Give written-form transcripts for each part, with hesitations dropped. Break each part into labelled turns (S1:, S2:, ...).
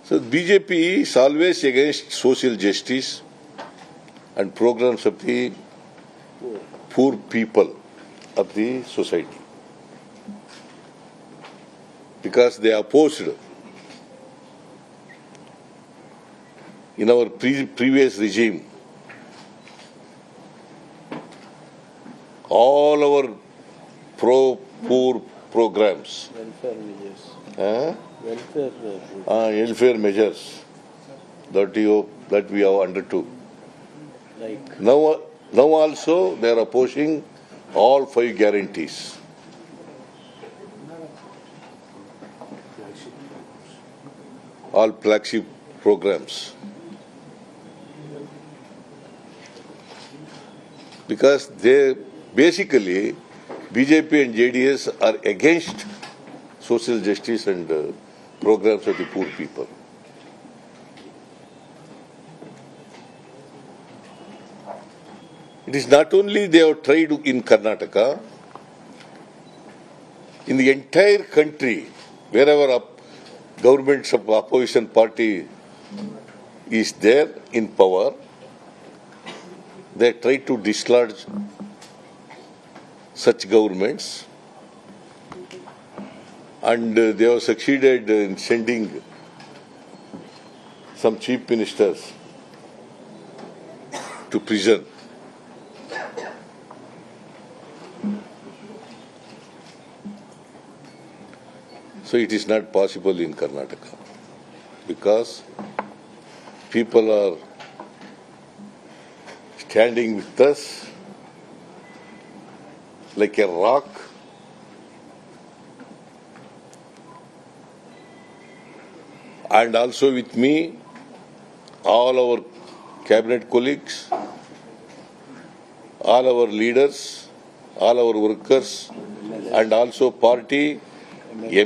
S1: So BJP is always against social justice and programs of the poor people of the society, because they opposed in our previous regime all our pro-poor programs, welfare measures that we have undertook.
S2: Like
S1: Now also they are opposing all 5 guarantees. All flagship programs. Because they basically, BJP and JDS are against social justice and programs of the poor people. It is not only they have tried in Karnataka, in the entire country, wherever governments of opposition party is there in power, they try to dislodge such governments, and they have succeeded in sending some chief ministers to prison. So it is not possible in Karnataka because people are standing with us like a rock, and also with me, all our cabinet colleagues, all our leaders, all our workers, and also party,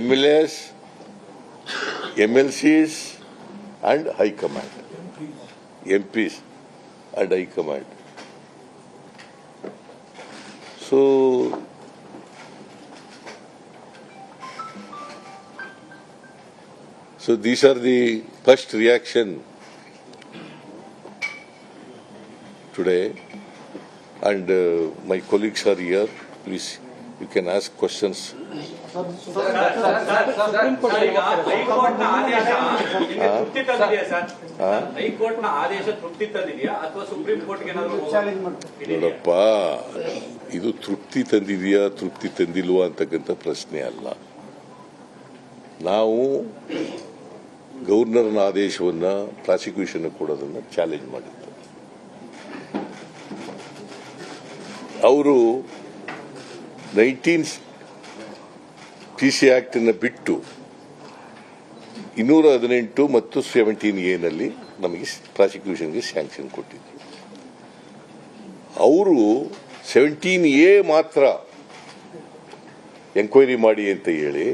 S1: MLAs, MLCs, and High Command, MPs and High Command. So these are the first reaction today, and my colleagues are here. Please, you can ask questions. ನೋಡಪ್ಪ, ಇದು ತೃಪ್ತಿ ತಂದಿದೆಯಾ ತೃಪ್ತಿ ತಂದಿಲ್ವಾ ಅಂತಕ್ಕಂಥ ಪ್ರಶ್ನೆ ಅಲ್ಲ. ನಾವು ಗವರ್ನರ್ನ ಆದೇಶವನ್ನ prosecution ಕೊಡೋದನ್ನ challenge ಮಾಡಿದ್ದು. ಅವರು 19 PC ಆಕ್ಟ್ ಅನ್ನು ಬಿಟ್ಟು 218 ಮತ್ತು 17A ನಲ್ಲಿ ನಮಗೆ ಪ್ರಾಸಿಕ್ಯೂಷನ್ಗೆ ಸ್ಯಾಂಕ್ಷನ್ ಕೊಟ್ಟಿದ್ರು. ಅವರು 17A ಮಾತ್ರ ಎಂಕ್ವೈರಿ ಮಾಡಿ ಅಂತ ಹೇಳಿ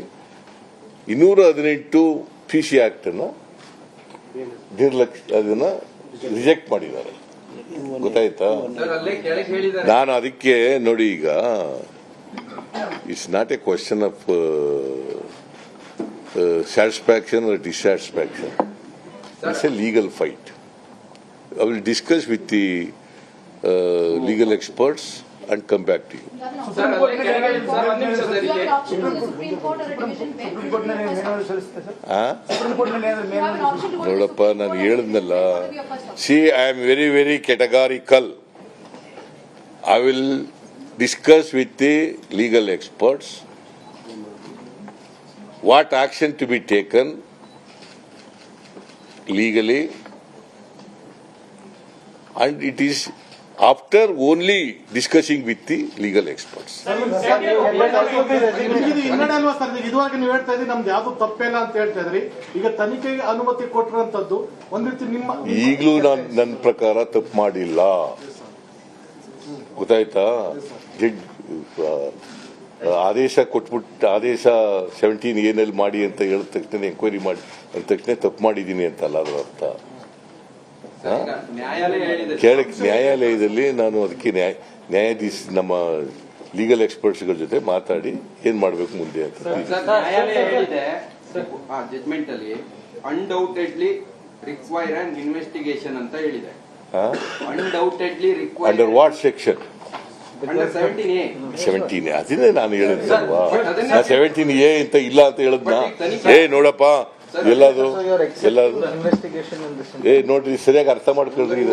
S1: 218 PC ಆಕ್ಟ್ ಅನ್ನ ಅದನ್ನ ರಿಜೆಕ್ಟ್ ಮಾಡಿದ್ದಾರೆ. ಗೊತ್ತಾಯ್ತಾ? ನಾನು ಅದಕ್ಕೆ ನೋಡಿ, ಈಗ it's not A question of satisfaction or dissatisfaction. It's a legal fight. I will discuss with the legal experts and come back to you. ನೋಡಪ್ಪ, ನಾನು ಹೇಳಿದ್ನಲ್ಲ, see, I am very, very categorical. I will discuss with the legal experts what action to be taken legally, and it is after only discussing with the legal experts.
S3: ಇದುವರೆಗೆ ನೀವು ಹೇಳ್ತಾ ಇದ್ರಿ ನಮ್ದು ಯಾವ್ದು ತಪ್ಪೇಲ್ಲ ಅಂತ ಹೇಳ್ತಾ ಇದ್ರಿ. ಈಗ ತನಿಖೆಗೆ ಅನುಮತಿ ಕೊಟ್ಟಿರುವಂತದ್ದು ಒಂದ್ ರೀತಿ ನಿಮ್ಮ
S1: ಈಗಲೂ ನನ್ನ ಪ್ರಕಾರ ತಪ್ಪು ಮಾಡಿಲ್ಲ. ಗೊತ್ತಾಯ್ತಾ? ಆದೇಶ ಕೊಟ್ಬಿಟ್ಟು ಆದೇಶ 17A ನಲ್ಲಿ ಮಾಡಿ ಅಂತ ಹೇಳಿದ ತಕ್ಷಣ ಎಂಕ್ವೈರಿ ಮಾಡಿ ಅಂದ ತಕ್ಷಣ ತಪ್ಪು ಮಾಡಿದ್ದೀನಿ ಅಂತಲ್ಲ ಅದರ ಅರ್ಥ. ನ್ಯಾಯಾಲಯದಲ್ಲಿ ನಾನು ಅದಕ್ಕೆ ನ್ಯಾಯಾಧೀಶ ನಮ್ಮ ಲೀಗಲ್ ಎಕ್ಸ್ಪರ್ಟ್ಸ್ಗಳ ಜೊತೆ ಮಾತಾಡಿ ಏನ್ ಮಾಡ್ಬೇಕು ಮುಂದೆ ಅಂತ.
S4: ಜಜ್ಮೆಂಟ್ ಅಲ್ಲಿ ಅನ್ಡೌಟೆಡ್ಲಿ ರಿಕ್ವೈರ್ ಅಂಡ್ ಇನ್ವೆಸ್ಟಿಗೇಷನ್ ಅಂತ ಹೇಳಿದೆ. Undoubtedly require
S1: under what section?
S4: Under 17A.
S1: 17A ಅದನ್ನೇ ನಾನು ಹೇಳಿದ್ದಲ್ವಾ, 17A ಅಂತ ಇಲ್ಲ ಅಂತ ಹೇಳಿದ್ನ. ನೋಡಪ್ಪ ಎಲ್ಲದು ನೋಡ್ರಿ, ಸರಿಯಾಗಿ ಅರ್ಥ ಮಾಡ್ಕೊಳ್ರಿ.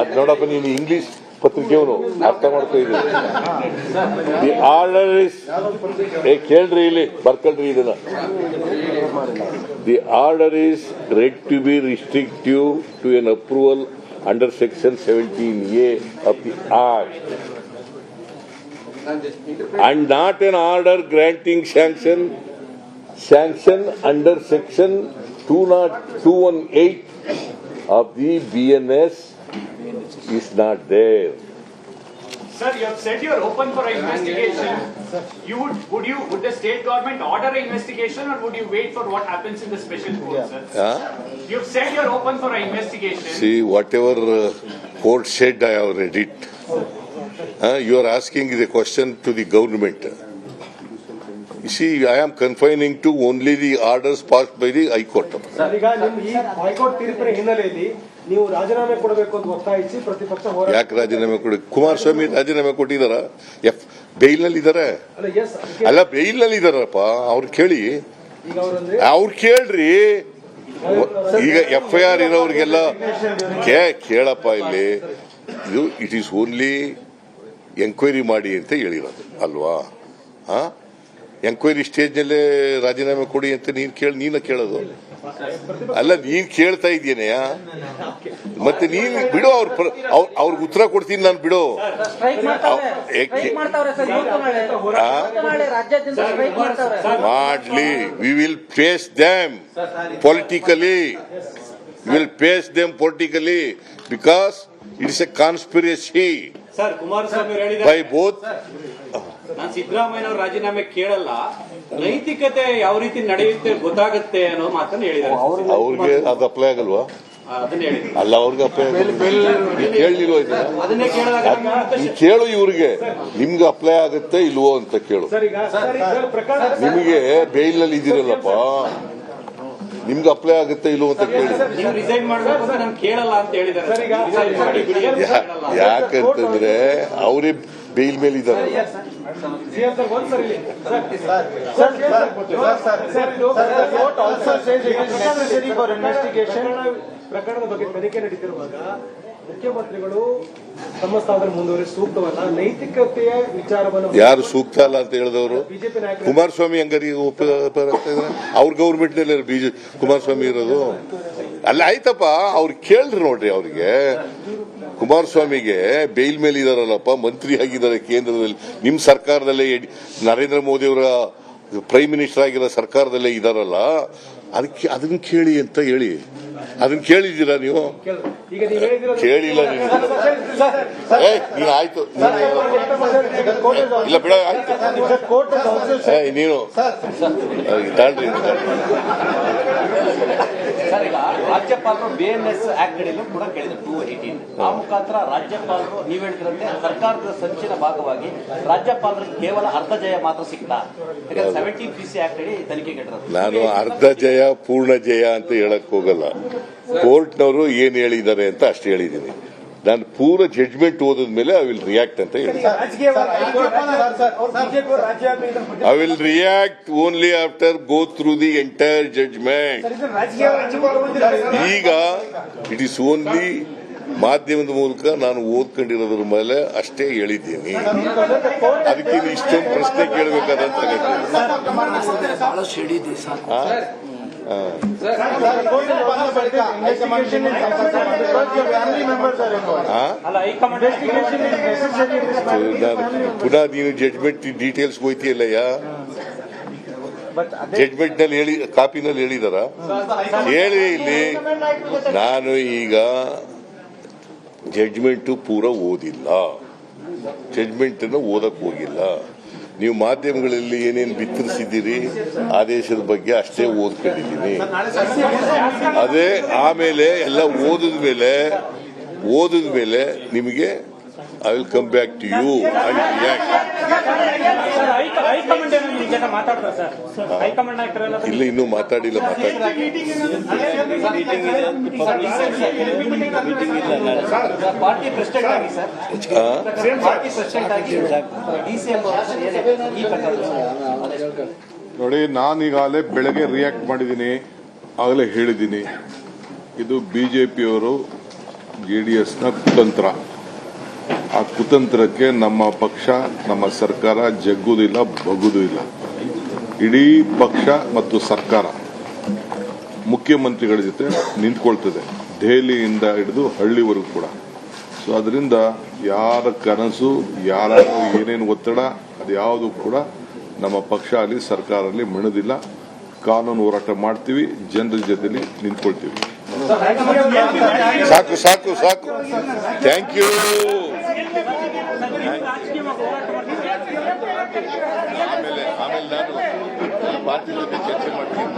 S1: ಅದ್ ನೋಡಪ್ಪ, ನೀನು ಇಂಗ್ಲಿಷ್ ಪತ್ರಿಕೆಯವನು, ಅರ್ಥ ಮಾಡ್ಕೊ. ಇದು ದಿ ಆರ್ಡರ್ ಇಸ್, ಕೇಳ್ರಿ ಇಲ್ಲಿ ಬರ್ಕೊಳ್ರಿ ಇದನ್ನ. The order is read to be restrictive to an approval under section 17A of the Act, and not an order granting sanction under section 218 of the BNS is not there.
S5: Sir, you have said you are open for an investigation. Would the state government order an investigation, or would you wait for what happens in the special court, sir? You have said you are open for an investigation.
S1: See, whatever court said, I have read it. You are asking the question to the government. You see, I am confining to only the orders passed by the High Court.
S6: Sir, ಈಗ ನಿಮ್ಮ ಈ high court ತೀರ್ಪಿನ ಹಿನ್ನೆಲೆಯಲ್ಲಿ ನೀವು ರಾಜೀನಾಮೆ ಕೊಡಬೇಕು ಅಂತ ಒತ್ತಾಯಿಸಿ ಪ್ರತಿಪಕ್ಷ ಹೋರಾಟ.
S1: ಯಾಕೆ ರಾಜೀನಾಮೆ ಕೊಡಿ? ಕುಮಾರಸ್ವಾಮಿ ರಾಜೀನಾಮೆ ಕೊಟ್ಟಿದಾರ? ಬೇಲ್ ನಲ್ಲಿ ಇದಾರೆ? ಅಲ್ಲ, ಬೇಲ್ ನಲ್ಲಿ ಇದಾರಪ್ಪ. ಅವ್ರು ಕೇಳಿ, ಅವ್ರು ಕೇಳ್ರಿ. ಈಗ FIR ಇರೋರಿಗೆಲ್ಲ ಕೇಳಪ್ಪ. ಇಲ್ಲಿ ಇದು ಇಟ್ ಈಸ್ ಓನ್ಲಿ ಎಂಕ್ವೈರಿ ಮಾಡಿ ಅಂತ ಹೇಳಿರೋದು ಅಲ್ವಾ? ಎಂಕ್ವೈರಿ ಸ್ಟೇಜ್ ನಲ್ಲೇ ರಾಜೀನಾಮೆ ಕೊಡಿ ಅಂತ ನೀನ ಕೇಳೋದು ಅಲ್ಲ. ನೀನ್ ಕೇಳ್ತಾ ಇದೀಯನೆಯ, ಮತ್ತೆ ನೀನ್ ಬಿಡು. ಅವ್ರಿಗೆ ಉತ್ತರ ಕೊಡ್ತೀನಿ ನಾನು, ಬಿಡು. ಮಾಡ್ಲಿ, we will face them politically. Because it's a conspiracy by both.
S2: ನಾನು ಸಿದ್ದರಾಮಯ್ಯ ಅವರು ರಾಜೀನಾಮೆ ಕೇಳಲ್ಲ, ನೈತಿಕತೆ ಯಾವ ರೀತಿ ನಡೆಯುತ್ತೆ ಗೊತ್ತಾಗುತ್ತೆ ಅನ್ನೋ ಮಾತನ್ನು ಹೇಳಿದ್ದಾರೆ.
S1: ಅವ್ರಿಗೆ ಅದು ಅಪ್ಲೈ ಆಗಲ್ವಾ?
S2: ಅದನ್ನ ಹೇಳಿದ್ರು.
S1: ಅಲ್ಲ, ಅವ್ರಿಗೆ ಅಪ್ಲೈ ಕೇಳಲಿಲ್ವ?
S2: ಅದನ್ನೇ ಕೇಳಿದಾಗ
S1: ಕೇಳು, ಇವ್ರಿಗೆ ನಿಮ್ಗೆ ಅಪ್ಲೈ ಆಗುತ್ತೆ ಇಲ್ವೋ ಅಂತ ಕೇಳು. ನಿಮಗೆ ಬೇಲ್ ನಲ್ಲಿ ಇದ್ದೀರಲ್ಲಪ್ಪ, ನಿಮ್ಗೆ ಅಪ್ಲೈ ಆಗುತ್ತೆ ಇಲ್ವೋ ಅಂತ ಕೇಳಿ.
S2: ನೀವು ರಿಸೈನ್ ಮಾಡಬೇಕು ಅಂತ ನಾನು ಕೇಳಲ್ಲ ಅಂತ ಹೇಳಿದ್ದಾರೆ.
S1: ಯಾಕಂತಂದ್ರೆ ಅವರೇ ಬೇಲ್ ಮೇಲೆ ಇದ್ದಾರೆ.
S6: ಪ್ರಕರಣದ ಬಗ್ಗೆ ತನಿಖೆ ನಡೀತಿರುವಾಗ ಮುಖ್ಯಮಂತ್ರಿಗಳು ತಮ್ಮ ಸ್ಥಾನದಲ್ಲಿ ಮುಂದುವರಿ ಸೂಕ್ತವಲ್ಲ, ನೈತಿಕತೆಯ ವಿಚಾರವನ್ನು
S1: ಯಾರು ಸೂಕ್ತ ಅಲ್ಲ ಅಂತ ಹೇಳಿದವರು? ಕುಮಾರಸ್ವಾಮಿ ಹಂಗಾರಿ ಅವ್ರ ಗೌರ್ಮೆಂಟ್ ನಲ್ಲಿ ಕುಮಾರಸ್ವಾಮಿ ಇರೋದು ಅಲ್ಲ. ಆಯ್ತಪ್ಪ, ಅವ್ರು ಕೇಳ್ರಿ ನೋಡ್ರಿ. ಅವ್ರಿಗೆ ಕುಮಾರಸ್ವಾಮಿಗೆ ಬೇಲ್ ಮೇಲೆ ಇದಾರಲ್ಲಪ್ಪ, ಮಂತ್ರಿ ಆಗಿದ್ದಾರೆ ಕೇಂದ್ರದಲ್ಲಿ, ನಿಮ್ ಸರ್ಕಾರದಲ್ಲೇ ನರೇಂದ್ರ ಮೋದಿ ಅವರ ಪ್ರೈಮ್ ಮಿನಿಸ್ಟರ್ ಆಗಿರೋ ಸರ್ಕಾರದಲ್ಲೇ ಇದಾರಲ್ಲ, ಅದಕ್ಕೆ ಅದನ್ನ ಕೇಳಿ ಅಂತ ಹೇಳಿ. ಅದನ್ನ ಕೇಳಿದ್ದೀರಾ ನೀವು? ಕೇಳಿಲ್ಲ ನೀವು. ನೀನು ಆಯ್ತು, ಇಲ್ಲ ಬಿಡ, ಆಯ್ತು ನೀನು ತಾಳ್ರಿ.
S7: ಸರ್, ಈಗ ರಾಜ್ಯಪಾಲರು BNS ಆಕ್ಟ್ ಅಡಿಯಲ್ಲೂ ಕೂಡ ಕೇಳಿದ್ರು 218. ಆ ಮುಖಾಂತರ ರಾಜ್ಯಪಾಲರು ನೀವು ಹೇಳ್ತಿರಂತೆ ಸರ್ಕಾರದ ಸಂಚಿನ ಭಾಗವಾಗಿ ರಾಜ್ಯಪಾಲರಿಗೆ ಕೇವಲ ಅರ್ಧ ಜಯ ಮಾತ್ರ ಸಿಗ್ತಾ. ಯಾಕಂದ್ರೆ 17PC ಆಕ್ಟ್ ಅಡಿ ತನಿಖೆ ಕೆಟ್ಟಿರೋದು.
S1: ನಾನು ಅರ್ಧ ಜಯ ಪೂರ್ಣ ಜಯ ಅಂತ ಹೇಳಕ್ ಹೋಗಲ್ಲ. ಕೋರ್ಟ್ನವರು ಏನ್ ಹೇಳಿದ್ದಾರೆ ಅಂತ ಅಷ್ಟು ಹೇಳಿದ್ದೀನಿ. ನಾನು ಪೂರ ಜಡ್ಜ್ಮೆಂಟ್ ಓದಿದ ಮೇಲೆ ಐ ವಿಲ್ ರಿಯಾಕ್ಟ್ ಅಂತ ಹೇಳಿ. I will react only after go through the entire judgement. ಈಗ ಇಟ್ ಈಸ್ ಓನ್ಲಿ ಮಾಧ್ಯಮದ ಮೂಲಕ ನಾನು ಓದ್ಕೊಂಡಿರೋದ್ರ ಮೇಲೆ ಅಷ್ಟೇ ಹೇಳಿದ್ದೀನಿ. ಅದಕ್ಕೆ ಇಷ್ಟೊಂದು ಪ್ರಶ್ನೆ ಕೇಳಬೇಕಾದಂತ ಪುನಃ ನೀನು ಜಡ್ಜ್ಮೆಂಟ್ ಡೀಟೇಲ್ಸ್ ಹೋಯ್ತಿಯಲ್ಲಯ್ಯ. ಜಡ್ಜ್ಮೆಂಟ್ ನಲ್ಲಿ ಹೇಳಿ, ಕಾಪಿನಲ್ಲಿ ಹೇಳಿದಾರ? ಹೇಳಿ ಇಲ್ಲಿ. ನಾನು ಈಗ ಜಡ್ಜ್ಮೆಂಟ್ ಪೂರ ಓದಿಲ್ಲ, ಜಡ್ಜ್ಮೆಂಟ್ ಅನ್ನು ಓದಕ್ ಹೋಗಿಲ್ಲ. ನೀವು ಮಾಧ್ಯಮಗಳಲ್ಲಿ ಏನೇನು ಬಿತ್ತರಿಸಿದ್ದೀರಿ ಆದೇಶದ ಬಗ್ಗೆ ಅಷ್ಟೇ ಓದ್ಕೊಂಡಿದ್ದೀನಿ. ಅದೇ ಆಮೇಲೆ ಎಲ್ಲ ಓದಿದ ಮೇಲೆ ನಿಮಗೆ I will come back to you and react.
S6: ಜನ ಮಾತಾಡ್ತಾರೆ ಸರ್ ಹೈಕಮಾಂಡ್ ನಾಯಕರೆಲ್ಲ
S1: ಇಲ್ಲಿ ಇನ್ನೂ ಮಾತಾಡಿಲ್ಲ
S7: ಪಾರ್ಟಿ ಪ್ರೆಸಿಡೆಂಟ್ ಆಗಿ ಸರ್ ಪಾರ್ಟಿ ಪ್ರೆಸಿಡೆಂಟ್ ಆಗಿ DCM ಈ ಪ್ರಕಾರ
S8: ನೋಡಿ, ನಾನೀಗಾಗಲೇ ಬೆಳಗ್ಗೆ ರಿಯಾಕ್ಟ್ ಮಾಡಿದ್ದೀನಿ, ಆಗಲೇ ಹೇಳಿದ್ದೀನಿ, ಇದು ಬಿಜೆಪಿಯವರು JDSನ ಕುತಂತ್ರ. ಆ ಕುತಂತ್ರಕ್ಕೆ ನಮ್ಮ ಪಕ್ಷ, ನಮ್ಮ ಸರ್ಕಾರ ಜಗ್ಗುವುದಿಲ್ಲ, ಬಗ್ಗುವುದೂ ಇಲ್ಲ. ಇಡೀ ಪಕ್ಷ ಮತ್ತು ಸರ್ಕಾರ ಮುಖ್ಯಮಂತ್ರಿಗಳ ಜೊತೆ ನಿಂತ್ಕೊಳ್ತದೆ, ದೆಹಲಿಯಿಂದ ಹಿಡಿದು ಹಳ್ಳಿವರೆಗೂ ಕೂಡ. ಸೊ ಅದರಿಂದ ಯಾರ ಕನಸು, ಯಾರ ಏನೇನು ಒತ್ತಡ, ಅದು ಯಾವುದು ಕೂಡ ನಮ್ಮ ಪಕ್ಷ ಅಲ್ಲಿ ಸರ್ಕಾರದಲ್ಲಿ ಮಣದಿಲ್ಲ. ಕಾನೂನು ಹೋರಾಟ ಮಾಡ್ತೀವಿ, ಜನರ ಜೊತೆಲಿ ನಿಂತ್ಕೊಳ್ತೀವಿ.
S1: ಸಾಕು ಸಾಕು ಸಾಕು. Thank you. ಆಮೇಲೆ ನಾನು ಪಾರ್ಟಿ ಜೊತೆ ಚರ್ಚೆ ಮಾಡ್ತೀನಿ.